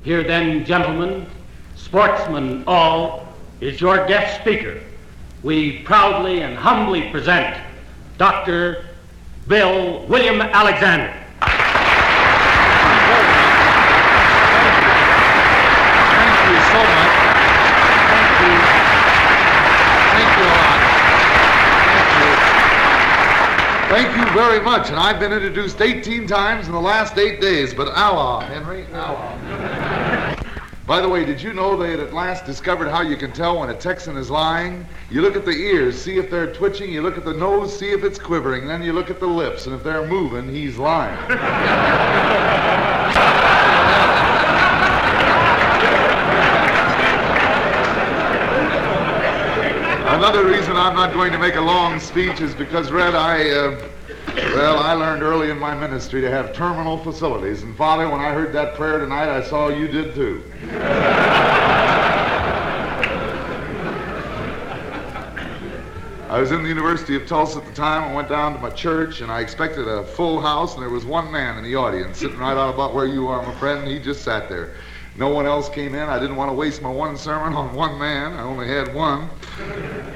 Here then, gentlemen, sportsmen all, is your guest speaker. We proudly and humbly present Dr. Bill William Alexander. Thank you so much. Thank you. Thank you a lot. Thank you very much. And I've been introduced 18 times in the last 8 days, but Allah, Henry, Allah. By the way, did you know they had at last discovered how you can tell when a Texan is lying? You look at the ears, see if they're twitching. You look at the nose, see if it's quivering. Then you look at the lips, and if they're moving, he's lying. Another reason I'm not going to make a long speech is because, Red, I learned early in my ministry to have terminal facilities. And, Father, when I heard that prayer tonight, I saw you did too. I was in the University of Tulsa at the time. I went down to my church, and I expected a full house, and there was one man in the audience sitting right out about where you are, my friend, and he just sat there. No one else came in. I didn't want to waste my one sermon on one man. I only had one.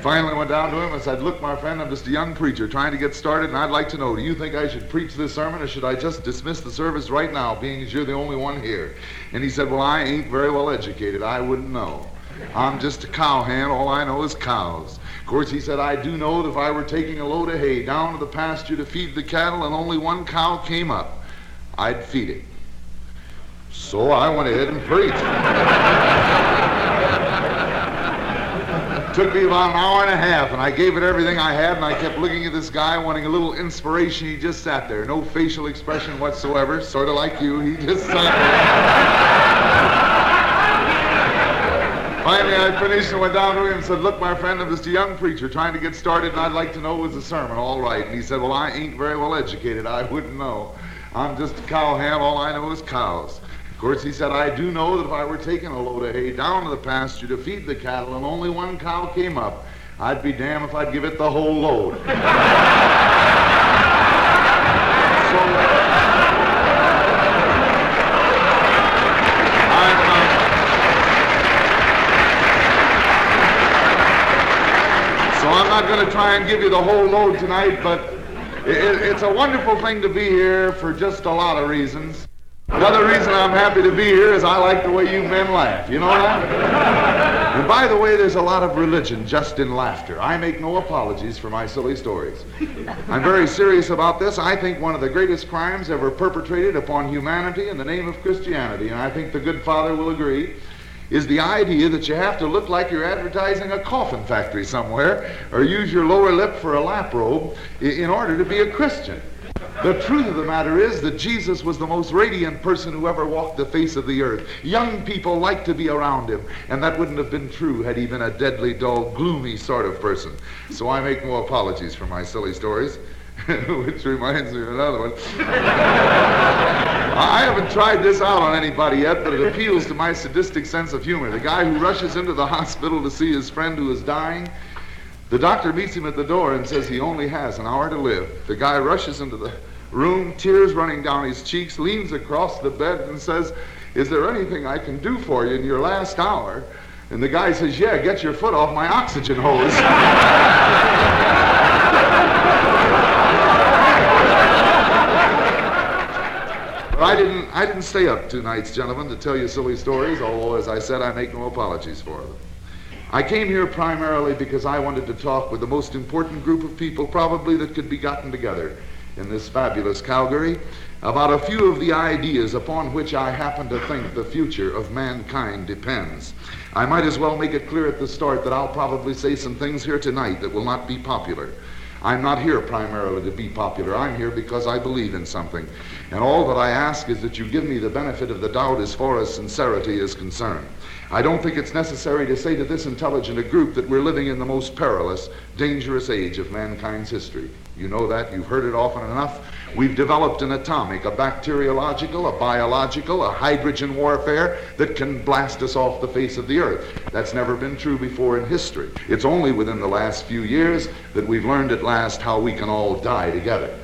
Finally went down to him and said, look, my friend, I'm just a young preacher trying to get started, and I'd like to know, do you think I should preach this sermon, or should I just dismiss the service right now, being as you're the only one here? And he said, well, I ain't very well educated. I wouldn't know. I'm just a cowhand. All I know is cows. Of course, he said, I do know that if I were taking a load of hay down to the pasture to feed the cattle and only one cow came up, I'd feed it. So I went ahead and preached. Took me about an hour and a half, and I gave it everything I had, and I kept looking at this guy, wanting a little inspiration. He just sat there, no facial expression whatsoever, sort of like you. He just sat there. Finally, I finished and went down to him and said, look, my friend, I'm just a young preacher trying to get started, and I'd like to know was the sermon all right? And he said, well, I ain't very well educated. I wouldn't know. I'm just a cowhand. All I know is cows. Of course, he said, I do know that if I were taking a load of hay down to the pasture to feed the cattle and only one cow came up, I'd be damned if I'd give it the whole load. So I'm not going to try and give you the whole load tonight, but it's a wonderful thing to be here for just a lot of reasons. Another reason I'm happy to be here is I like the way you men laugh. You know that? And by the way, there's a lot of religion just in laughter. I make no apologies for my silly stories. I'm very serious about this. I think one of the greatest crimes ever perpetrated upon humanity in the name of Christianity, and I think the good Father will agree, is the idea that you have to look like you're advertising a coffin factory somewhere or use your lower lip for a lap robe in order to be a Christian. The truth of the matter is that Jesus was the most radiant person who ever walked the face of the earth. Young people liked to be around him, and that wouldn't have been true had he been a deadly, dull, gloomy sort of person. So I make no apologies for my silly stories, which reminds me of another one. I haven't tried this out on anybody yet, but it appeals to my sadistic sense of humor. The guy who rushes into the hospital to see his friend who is dying, the doctor meets him at the door and says he only has an hour to live. The guy rushes into the room, tears running down his cheeks, leans across the bed and says, is there anything I can do for you in your last hour? And the guy says, yeah, get your foot off my oxygen hose. But I didn't stay up 2 nights, gentlemen, to tell you silly stories, although, as I said, I make no apologies for them. I came here primarily because I wanted to talk with the most important group of people probably that could be gotten together in this fabulous Calgary about a few of the ideas upon which I happen to think the future of mankind depends. I might as well make it clear at the start that I'll probably say some things here tonight that will not be popular. I'm not here primarily to be popular. I'm here because I believe in something. And all that I ask is that you give me the benefit of the doubt as far as sincerity is concerned. I don't think it's necessary to say to this intelligent a group that we're living in the most perilous, dangerous age of mankind's history. You know that. You've heard it often enough. We've developed an atomic, a bacteriological, a biological, a hydrogen warfare that can blast us off the face of the earth. That's never been true before in history. It's only within the last few years that we've learned at last how we can all die together.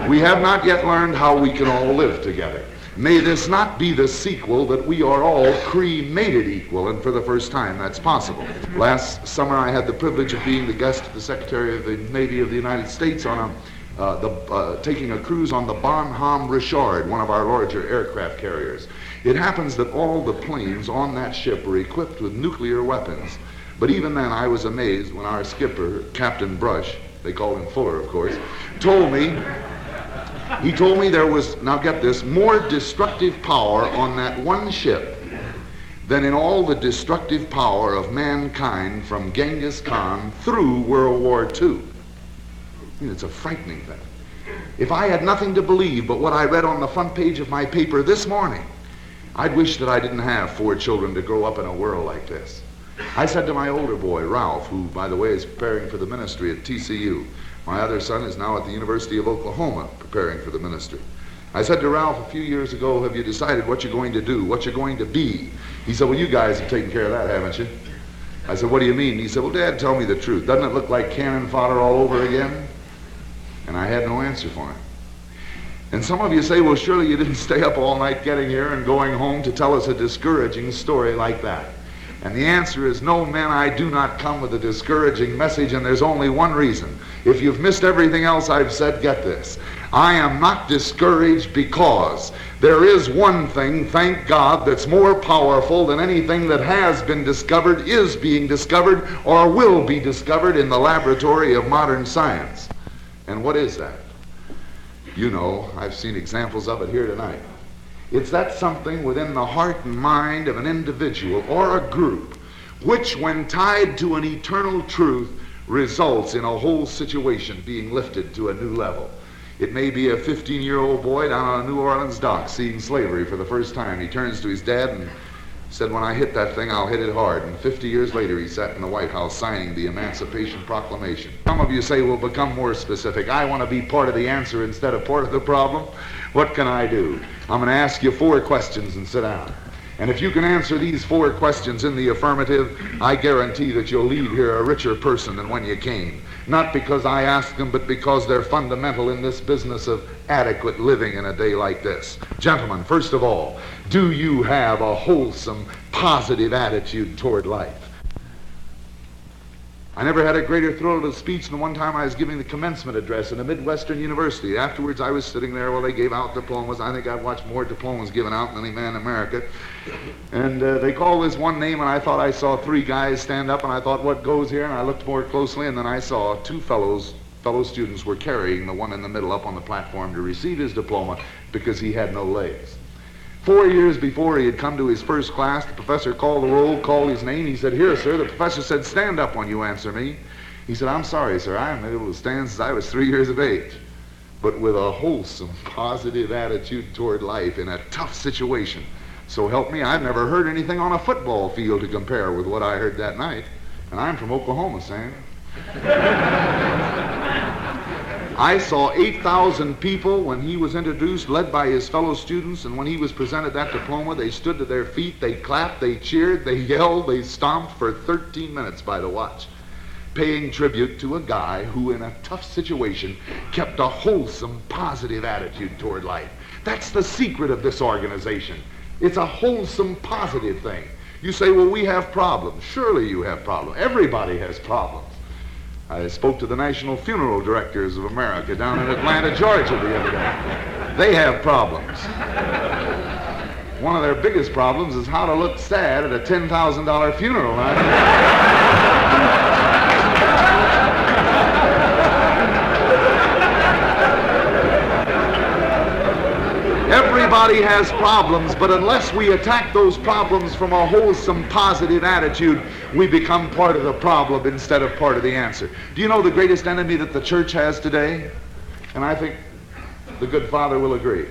We have not yet learned how we can all live together. May this not be the sequel that we are all cremated equal, and for the first time that's possible. Last summer I had the privilege of being the guest of the Secretary of the Navy of the United States on taking a cruise on the Bonhomme Richard, one of our larger aircraft carriers. It happens that all the planes on that ship were equipped with nuclear weapons. But even then I was amazed when our skipper, Captain Brush, they called him Fuller, of course, told me there was, now get this, more destructive power on that one ship than in all the destructive power of mankind from Genghis Khan through World War II. I mean, it's a frightening thing. If I had nothing to believe but what I read on the front page of my paper this morning, I'd wish that I didn't have 4 children to grow up in a world like this. I said to my older boy, Ralph, who, by the way, is preparing for the ministry at TCU. My other son is now at the University of Oklahoma preparing for the ministry. I said to Ralph a few years ago, have you decided what you're going to do, what you're going to be? He said, well, you guys have taken care of that, haven't you? I said, what do you mean? He said, well, Dad, tell me the truth. Doesn't it look like cannon fodder all over again? And I had no answer for him. And some of you say, well, surely you didn't stay up all night getting here and going home to tell us a discouraging story like that. And the answer is, no, men, I do not come with a discouraging message, and there's only one reason. If you've missed everything else I've said, get this. I am not discouraged because there is one thing, thank God, that's more powerful than anything that has been discovered, is being discovered, or will be discovered in the laboratory of modern science. And what is that? You know, I've seen examples of it here tonight. It's that something within the heart and mind of an individual or a group, which when tied to an eternal truth results in a whole situation being lifted to a new level. It may be a 15-year-old boy down on a New Orleans dock seeing slavery for the first time. He turns to his dad and said, when I hit that thing, I'll hit it hard. And 50 years later, he sat in the White House signing the Emancipation Proclamation. Some of you say, well, become more specific. I want to be part of the answer instead of part of the problem. What can I do? I'm going to ask you 4 questions and sit down. And if you can answer these 4 questions in the affirmative, I guarantee that you'll leave here a richer person than when you came. Not because I asked them, but because they're fundamental in this business of adequate living in a day like this. Gentlemen, first of all, do you have a wholesome, positive attitude toward life? I never had a greater thrill of a speech than one time I was giving the commencement address in a Midwestern university. Afterwards, I was sitting there while they gave out diplomas. I think I've watched more diplomas given out than any man in America. And they called this one name, and I thought I saw 3 guys stand up, and I thought, what goes here? And I looked more closely, and then I saw 2 fellow students were carrying the one in the middle up on the platform to receive his diploma because he had no legs. 4 years before he had come to his first class, the professor called the roll, called his name. He said, here, sir. The professor said, stand up when you answer me. He said, I'm sorry, sir. I haven't been able to stand since I was 3 years of age. But with a wholesome, positive attitude toward life in a tough situation. So help me, I've never heard anything on a football field to compare with what I heard that night. And I'm from Oklahoma, Sam. I saw 8,000 people when he was introduced, led by his fellow students, and when he was presented that diploma, they stood to their feet, they clapped, they cheered, they yelled, they stomped for 13 minutes by the watch, paying tribute to a guy who, in a tough situation, kept a wholesome, positive attitude toward life. That's the secret of this organization. It's a wholesome, positive thing. You say, well, we have problems. Surely you have problems. Everybody has problems. I spoke to the National Funeral Directors of America down in Atlanta, Georgia the other day. They have problems. One of their biggest problems is how to look sad at a $10,000 funeral. Everybody has problems, but unless we attack those problems from a wholesome, positive attitude, we become part of the problem instead of part of the answer. Do you know the greatest enemy that the church has today? And I think the good Father will agree.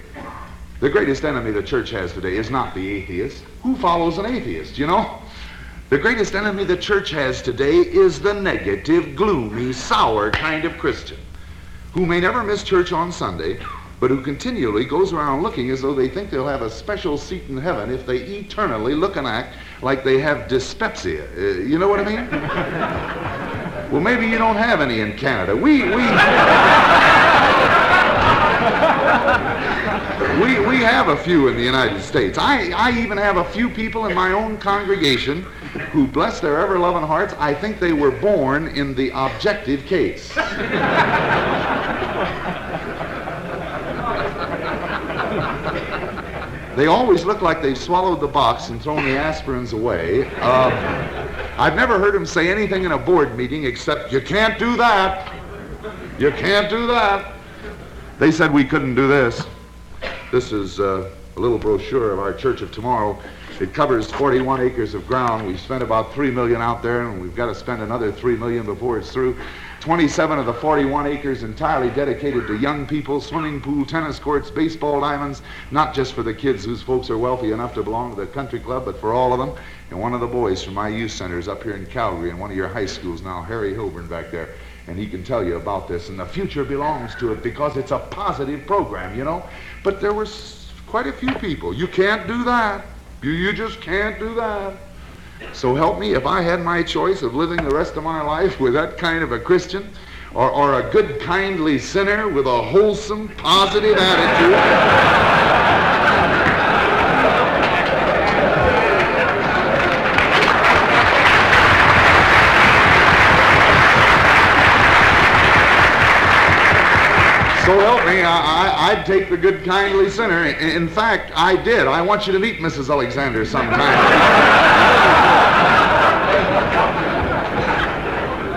The greatest enemy the church has today is not the atheist. Who follows an atheist, you know? The greatest enemy the church has today is the negative, gloomy, sour kind of Christian who may never miss church on Sunday, but who continually goes around looking as though they think they'll have a special seat in heaven if they eternally look and act like they have dyspepsia. You know what I mean? Well, maybe you don't have any in Canada. We have a few in the United States. I even have a few people in my own congregation who, bless their ever-loving hearts, I think they were born in the objective case. They always look like they've swallowed the box and thrown the aspirins away. I've never heard them say anything in a board meeting except, "You can't do that. You can't do that." They said we couldn't do this. This is a little brochure of our Church of Tomorrow. It covers 41 acres of ground. We've spent about $3 million out there, and we've got to spend another $3 million before it's through. 27 of the 41 acres entirely dedicated to young people, swimming pool, tennis courts, baseball diamonds, not just for the kids whose folks are wealthy enough to belong to the country club, but for all of them. And one of the boys from my youth center is up here in Calgary in one of your high schools now, Harry Hilburn back there. And he can tell you about this, and the future belongs to it because it's a positive program, you know. But there were quite a few people. You can't do that. You just can't do that. So help me, if I had my choice of living the rest of my life with that kind of a Christian, or a good, kindly sinner with a wholesome, positive attitude. So help me, I'd take the good, kindly sinner. In fact, I did. I want you to meet Mrs. Alexander sometime.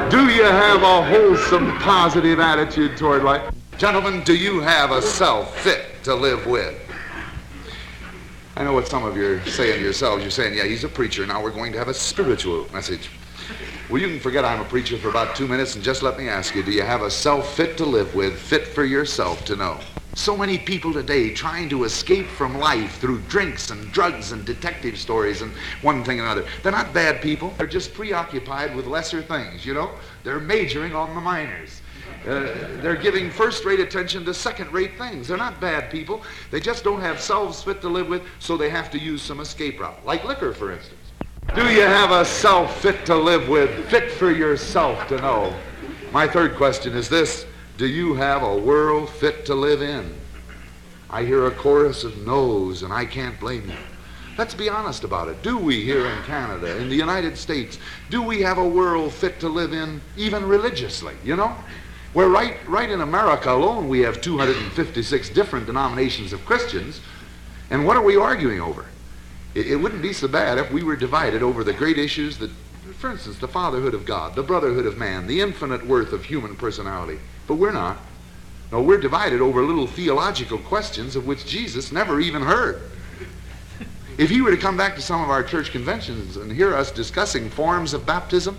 Do you have a wholesome, positive attitude toward life? Gentlemen, do you have a self fit to live with? I know what some of you are saying to yourselves. You're saying, yeah, he's a preacher. Now we're going to have a spiritual message. Well, you can forget I'm a preacher for about 2 minutes and just let me ask you, do you have a self fit to live with, fit for yourself to know? So many people today trying to escape from life through drinks and drugs and detective stories and one thing and another. They're not bad people. They're just preoccupied with lesser things, you know? They're majoring on the minors. They're giving first-rate attention to second-rate things. They're not bad people. They just don't have selves fit to live with, so they have to use some escape route, like liquor, for instance. Do you have a self fit to live with, fit for yourself to know? My third question is this: do you have a world fit to live in? I hear a chorus of no's, and I can't blame you. Let's be honest about it. Do we here in Canada, in the United States, do we have a world fit to live in, even religiously, you know? Where right in America alone, we have 256 different denominations of Christians, and what are we arguing over? It wouldn't be so bad if we were divided over the great issues that, for instance, the fatherhood of God, the brotherhood of man, the infinite worth of human personality. But we're not. No, we're divided over little theological questions of which Jesus never even heard. If he were to come back to some of our church conventions and hear us discussing forms of baptism,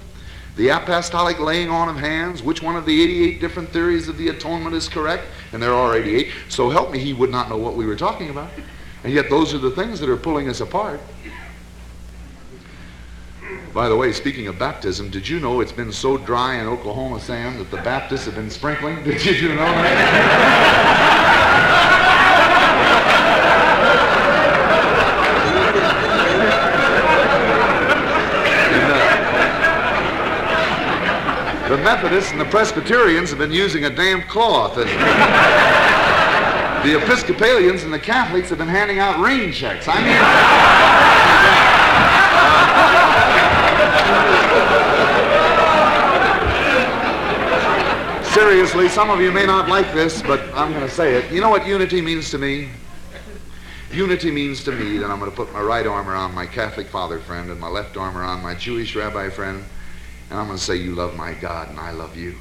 the apostolic laying on of hands, which one of the 88 different theories of the atonement is correct, and there are 88, so help me, he would not know what we were talking about. And yet those are the things that are pulling us apart. By the way, speaking of baptism, did you know it's been so dry in Oklahoma, Sam, that the Baptists have been sprinkling? Did you know that? The Methodists and the Presbyterians have been using a damp cloth. And the Episcopalians and the Catholics have been handing out rain checks. I mean, seriously, some of you may not like this, but I'm going to say it. You know what unity means to me? Unity means to me that I'm going to put my right arm around my Catholic father friend and my left arm around my Jewish rabbi friend, and I'm going to say, you love my God and I love you.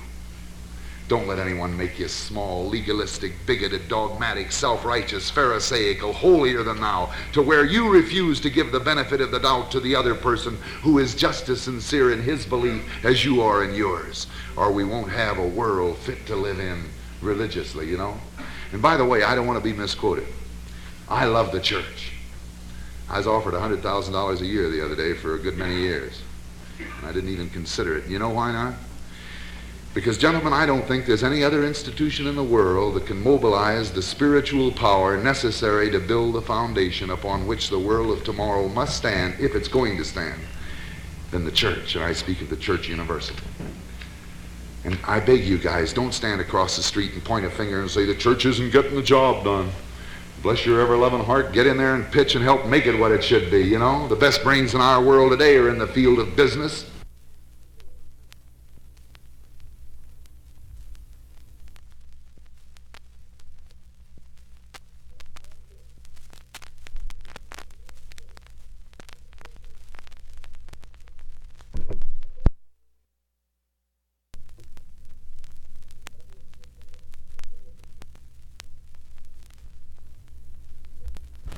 Don't let anyone make you small, legalistic, bigoted, dogmatic, self-righteous, pharisaical, holier than thou, to where you refuse to give the benefit of the doubt to the other person who is just as sincere in his belief as you are in yours, or we won't have a world fit to live in religiously, you know. And by the way, I don't want to be misquoted. I love the church. I was offered $100,000 a year the other day for a good many years, and I didn't even consider it. You know why not? Because, gentlemen, I don't think there's any other institution in the world that can mobilize the spiritual power necessary to build the foundation upon which the world of tomorrow must stand, if it's going to stand, than the church. And I speak of the church universal. And I beg you guys, don't stand across the street and point a finger and say the church isn't getting the job done. Bless your ever-loving heart, get in there and pitch and help make it what it should be, you know. The best brains in our world today are in the field of business.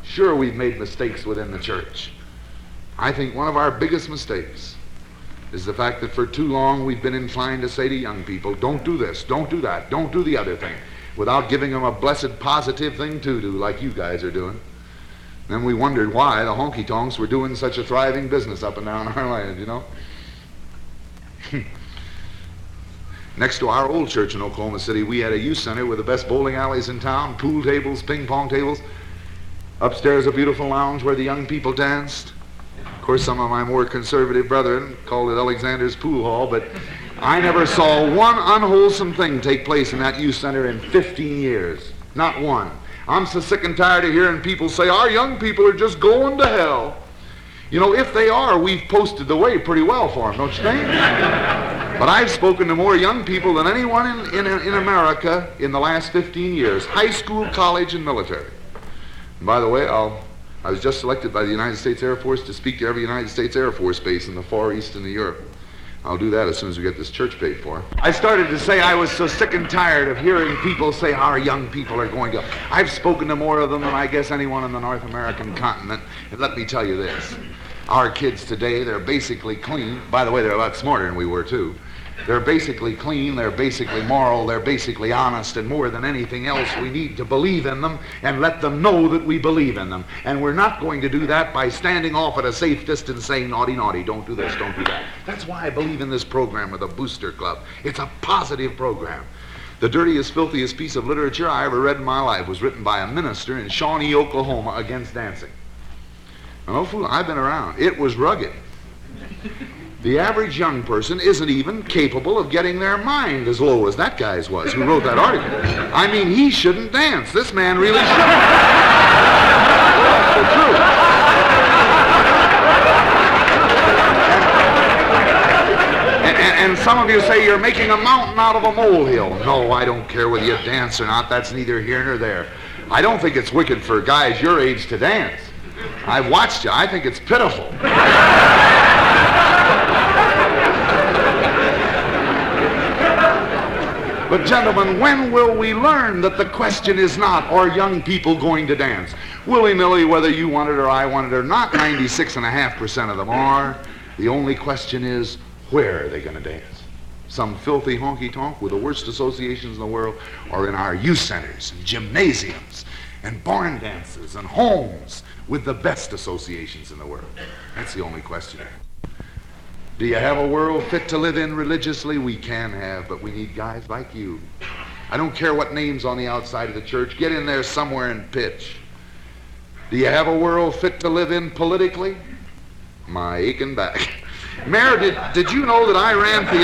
Sure, we've made mistakes within the church. I think one of our biggest mistakes is the fact that for too long we've been inclined to say to young people, don't do this, don't do that, don't do the other thing, without giving them a blessed positive thing to do like you guys are doing. Then we wondered why the honky-tonks were doing such a thriving business up and down our land, you know. Next to our old church in Oklahoma City, we had a youth center with the best bowling alleys in town, pool tables, ping pong tables. Upstairs, a beautiful lounge where the young people danced. Of course, some of my more conservative brethren called it Alexander's Pool Hall, but I never saw one unwholesome thing take place in that youth center in 15 years. Not one. I'm so sick and tired of hearing people say, our young people are just going to hell. You know, if they are, we've posted the way pretty well for them, don't you think? But I've spoken to more young people than anyone in America in the last 15 years, high school, college, and military. And by the way, I was just selected by the United States Air Force to speak to every United States Air Force base in the Far East and Europe. I'll do that as soon as we get this church paid for. I started to say I was so sick and tired of hearing people say our young people are going to. I've spoken to more of them than I guess anyone on the North American continent. And let me tell you this. Our kids today, they're basically clean. By the way, they're a lot smarter than we were, too. They're basically clean, they're basically moral, they're basically honest, and more than anything else, we need to believe in them and let them know that we believe in them. And we're not going to do that by standing off at a safe distance saying, naughty, naughty, don't do this, don't do that. That's why I believe in this program with the Booster Club. It's a positive program. The dirtiest, filthiest piece of literature I ever read in my life was written by a minister in Shawnee, Oklahoma, against dancing. No fool, I've been around. It was rugged. The average young person isn't even capable of getting their mind as low as that guy's was who wrote that article. I mean, he shouldn't dance. This man really shouldn't. That's the truth. And some of you say you're making a mountain out of a molehill. No, I don't care whether you dance or not. That's neither here nor there. I don't think it's wicked for guys your age to dance. I've watched you. I think it's pitiful. But gentlemen, when will we learn that the question is not, are young people going to dance? Willy-nilly, whether you want it or I want it or not, 96.5% of them are. The only question is, where are they going to dance? Some filthy honky-tonk with the worst associations in the world, or in our youth centers and gymnasiums and barn dances and homes with the best associations in the world? That's the only question. Do you have a world fit to live in religiously? We can have, but we need guys like you. I don't care what name's on the outside of the church. Get in there somewhere and pitch. Do you have a world fit to live in politically? My aching back. Mayor, did you know that I ran for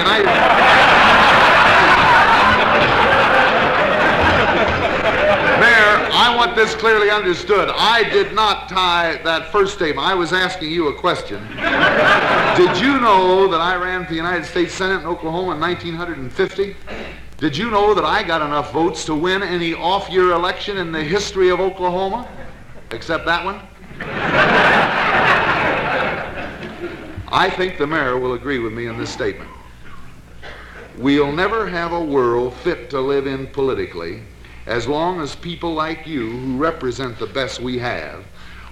Mayor, I want this clearly understood. I did not tie that first statement. I was asking you a question. Did you know that I ran for the United States Senate in Oklahoma in 1950? Did you know that I got enough votes to win any off-year election in the history of Oklahoma? Except that one? I think the mayor will agree with me in this statement. We'll never have a world fit to live in politically as long as people like you, who represent the best we have,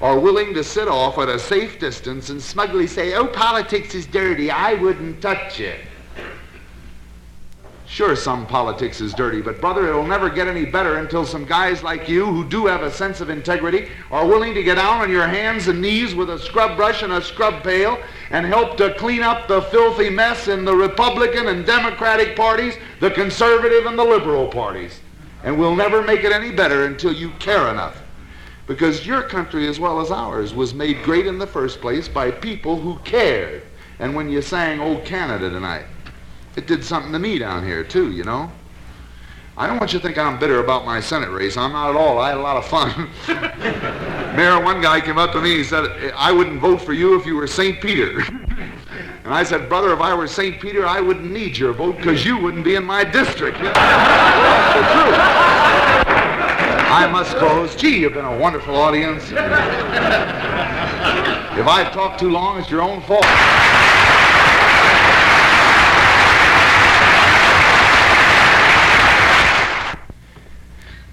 are willing to sit off at a safe distance and smugly say, oh, politics is dirty, I wouldn't touch it. Sure, some politics is dirty, but brother, it'll never get any better until some guys like you, who do have a sense of integrity, are willing to get down on your hands and knees with a scrub brush and a scrub pail and help to clean up the filthy mess in the Republican and Democratic parties, the conservative and the liberal parties. And we'll never make it any better until you care enough. Because your country, as well as ours, was made great in the first place by people who cared. And when you sang Old Canada tonight, it did something to me down here, too, you know. I don't want you to think I'm bitter about my Senate race. I'm not at all. I had a lot of fun. Mayor, one guy came up to me, he said, I wouldn't vote for you if you were St. Peter. And I said, brother, if I were St. Peter, I wouldn't need your vote because you wouldn't be in my district. That's the truth. I must close. Gee, you've been a wonderful audience. If I've talked too long, it's your own fault.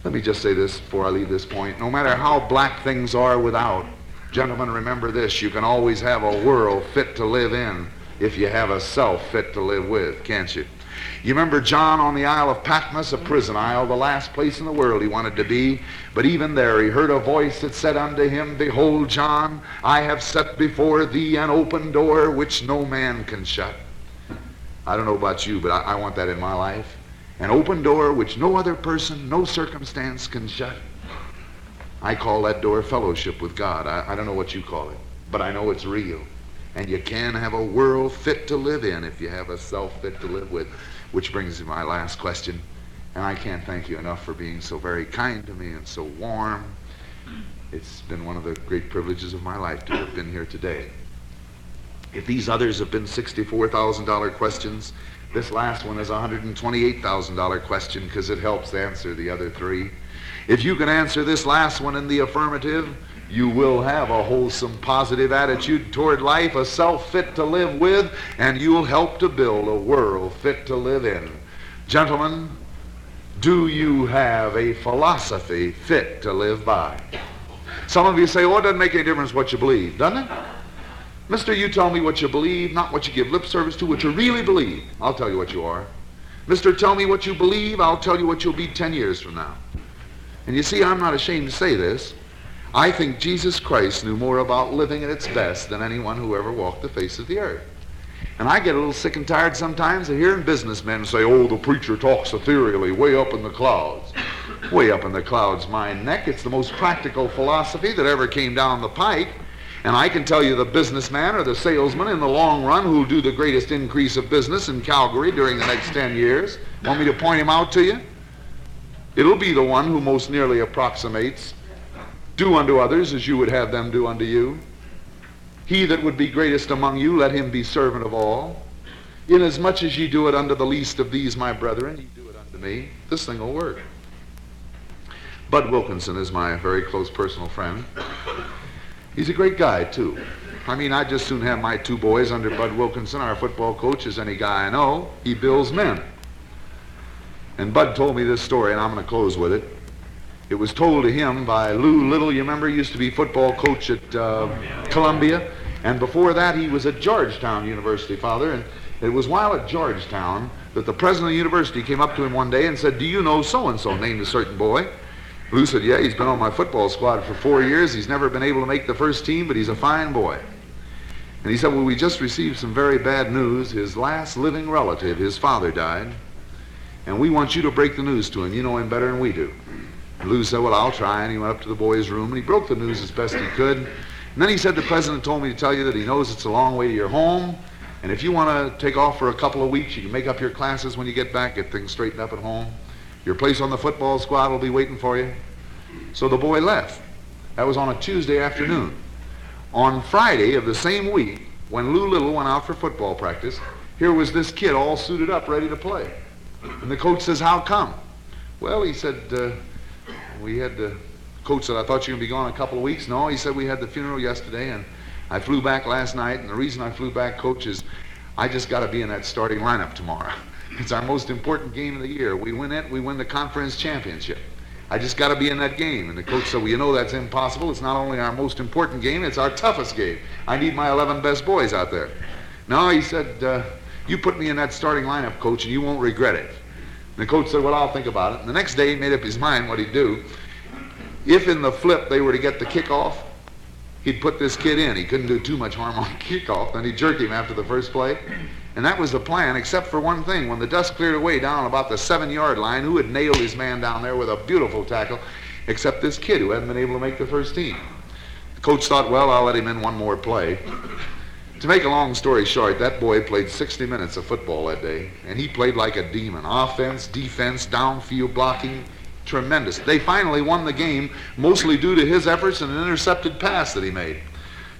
Let me just say this before I leave this point. No matter how black things are without, gentlemen, remember this, you can always have a world fit to live in if you have a self fit to live with, can't you? You remember John on the Isle of Patmos, a prison isle, the last place in the world he wanted to be. But even there he heard a voice that said unto him, Behold, John, I have set before thee an open door which no man can shut. I don't know about you, but I want that in my life. An open door which no other person, no circumstance can shut. I call that door fellowship with God. I don't know what you call it, but I know it's real. And you can have a world fit to live in if you have a self fit to live with. Which brings me to my last question. And I can't thank you enough for being so very kind to me and so warm. It's been one of the great privileges of my life to have been here today. If these others have been $64,000 questions, this last one is a $128,000 question because it helps answer the other three. If you can answer this last one in the affirmative, you will have a wholesome, positive attitude toward life, a self fit to live with, and you'll help to build a world fit to live in. Gentlemen, do you have a philosophy fit to live by? Some of you say, oh, it doesn't make any difference what you believe, doesn't it? Mister, you tell me what you believe, not what you give lip service to, what you really believe. I'll tell you what you are. Mister, tell me what you believe, I'll tell you what you'll be 10 years from now. And you see, I'm not ashamed to say this. I think Jesus Christ knew more about living at its best than anyone who ever walked the face of the earth. And I get a little sick and tired sometimes of hearing businessmen say, oh, the preacher talks ethereally, way up in the clouds. Way up in the clouds, my neck. It's the most practical philosophy that ever came down the pike. And I can tell you the businessman or the salesman in the long run who will do the greatest increase of business in Calgary during the next 10 years. Want me to point him out to you? It'll be the one who most nearly approximates, do unto others as you would have them do unto you. He that would be greatest among you, let him be servant of all. Inasmuch as ye do it unto the least of these, my brethren, ye do it unto me. This thing will work. Bud Wilkinson is my very close personal friend. He's a great guy, too. I mean, I'd just soon have my two boys under Bud Wilkinson, our football coach, as any guy I know. He builds men. And Bud told me this story, and I'm going to close with it. It was told to him by Lou Little. You remember, he used to be football coach at Columbia. And before that, he was at Georgetown University, Father. And it was while at Georgetown that the president of the university came up to him one day and said, do you know so-and-so, named a certain boy? Lou said, yeah, he's been on my football squad for 4 years. He's never been able to make the first team, but he's a fine boy. And he said, well, we just received some very bad news. His last living relative, his father, died. And we want you to break the news to him. You know him better than we do. And Lou said, well, I'll try. And he went up to the boy's room, and he broke the news as best he could. And then he said, the president told me to tell you that he knows it's a long way to your home. And if you want to take off for a couple of weeks, you can make up your classes when you get back, get things straightened up at home. Your place on the football squad will be waiting for you. So the boy left. That was on a Tuesday afternoon. On Friday of the same week, when Lou Little went out for football practice, here was this kid all suited up, ready to play. And the coach says, how come? Well, he said, we had the coach said, I thought you were going to be gone a couple of weeks. No, he said, we had the funeral yesterday, and I flew back last night, and the reason I flew back, coach, is I just got to be in that starting lineup tomorrow. It's our most important game of the year. We win it, we win the conference championship. I just got to be in that game. And the coach said, well, you know that's impossible. It's not only our most important game, it's our toughest game. I need my 11 best boys out there. No, he said, you put me in that starting lineup, coach, and you won't regret it. And the coach said, well, I'll think about it. And the next day he made up his mind what he'd do. If in the flip they were to get the kickoff, he'd put this kid in. He couldn't do too much harm on kickoff. Then he'd jerk him after the first play. And that was the plan, except for one thing. When the dust cleared away down about the 7-yard line, who had nailed his man down there with a beautiful tackle, except this kid who hadn't been able to make the first team. The coach thought, well, I'll let him in one more play. To make a long story short, that boy played 60 minutes of football that day, and he played like a demon. Offense, defense, downfield blocking, tremendous. They finally won the game, mostly due to his efforts and an intercepted pass that he made.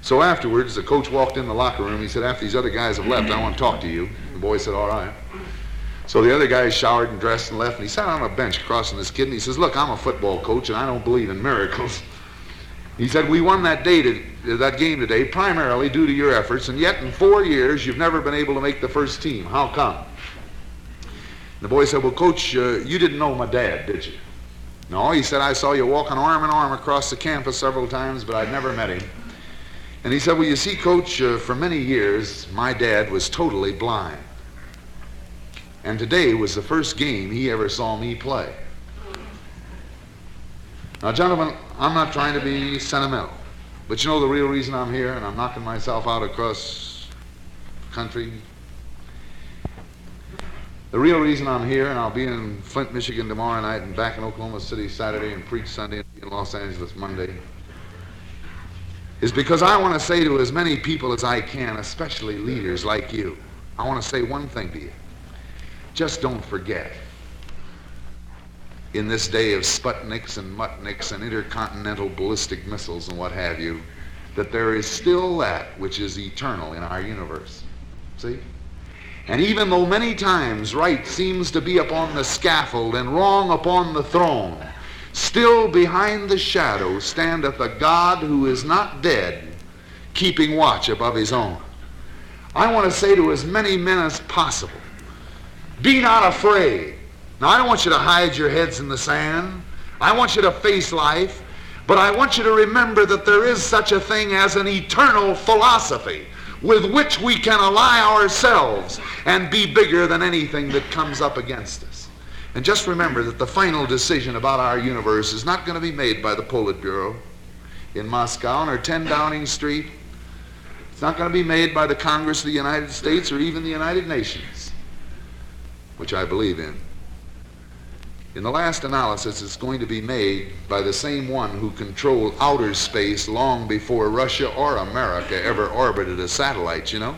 So afterwards, the coach walked in the locker room. He said, after these other guys have left, I want to talk to you. The boy said, all right. So the other guy showered and dressed and left, and he sat on a bench across from this kid, and he says, look, I'm a football coach, and I don't believe in miracles. He said, we won that game today primarily due to your efforts, and yet in 4 years you've never been able to make the first team. How come? The boy said, well, Coach, you didn't know my dad, did you? No, he said, I saw you walking arm in arm across the campus several times, but I'd never met him. And he said, well, you see, Coach, for many years my dad was totally blind. And today was the first game he ever saw me play. Now, gentlemen, I'm not trying to be sentimental, but you know the real reason I'm here, and I'm knocking myself out across the country. The real reason I'm here, and I'll be in Flint, Michigan tomorrow night, and back in Oklahoma City Saturday, and preach Sunday, and be in Los Angeles Monday, is because I want to say to as many people as I can, especially leaders like you, I want to say one thing to you. Just don't forget, in this day of Sputniks and Mutniks and intercontinental ballistic missiles and what have you, that there is still that which is eternal in our universe. See? And even though many times right seems to be upon the scaffold and wrong upon the throne, still behind the shadow standeth a God who is not dead, keeping watch above his own. I want to say to as many men as possible, be not afraid. Now, I don't want you to hide your heads in the sand. I want you to face life, but I want you to remember that there is such a thing as an eternal philosophy with which we can ally ourselves and be bigger than anything that comes up against us. And just remember that the final decision about our universe is not going to be made by the Politburo in Moscow or 10 Downing Street. It's not going to be made by the Congress of the United States or even the United Nations, which I believe in. In the last analysis, it's going to be made by the same one who controlled outer space long before Russia or America ever orbited a satellite, you know?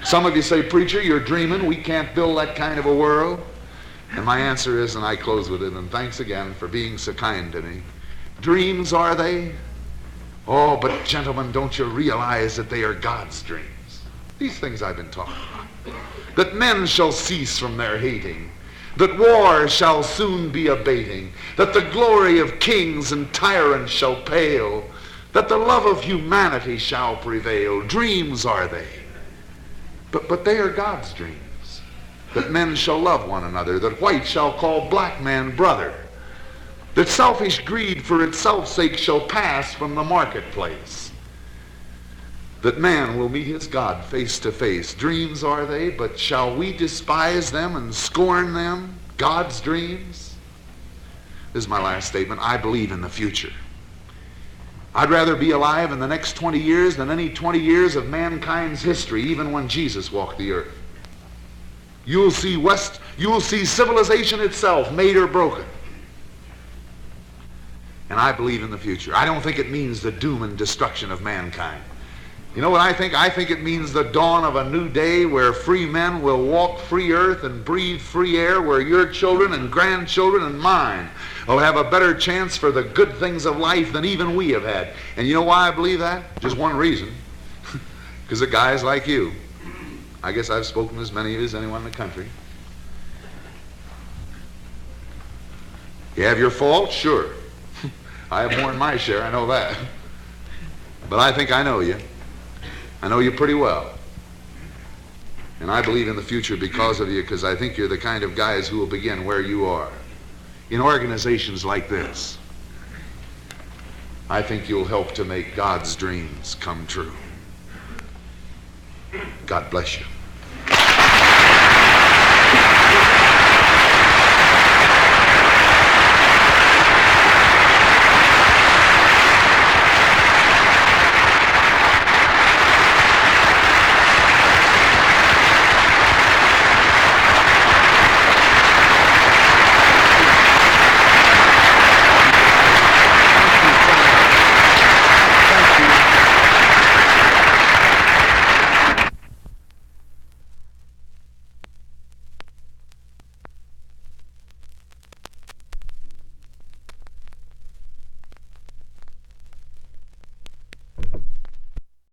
Some of you say, preacher, you're dreaming. We can't build that kind of a world. And my answer is, and I close with it, and thanks again for being so kind to me. Dreams, are they? Oh, but gentlemen, don't you realize that they are God's dreams? These things I've been talking about. That men shall cease from their hating, that war shall soon be abating, that the glory of kings and tyrants shall pale, that the love of humanity shall prevail. Dreams are they, but they are God's dreams, that men shall love one another, that white shall call black man brother, that selfish greed for itself's sake shall pass from the marketplace, that man will meet his God face to face. Dreams are they, but shall we despise them and scorn them? God's dreams? This is my last statement. I believe in the future. I'd rather be alive in the next 20 years than any 20 years of mankind's history, even when Jesus walked the earth. You'll see civilization itself made or broken. And I believe in the future. I don't think it means the doom and destruction of mankind. You know what I think? I think it means the dawn of a new day where free men will walk free earth and breathe free air, where your children and grandchildren and mine will have a better chance for the good things of life than even we have had. And you know why I believe that? Just one reason. Because of guys like you. I guess I've spoken to as many of you as anyone in the country. You have your faults? Sure. I have more than my share, I know that. But I think I know you. I know you pretty well. And I believe in the future because of you, because I think you're the kind of guys who will begin where you are. In organizations like this, I think you'll help to make God's dreams come true. God bless you.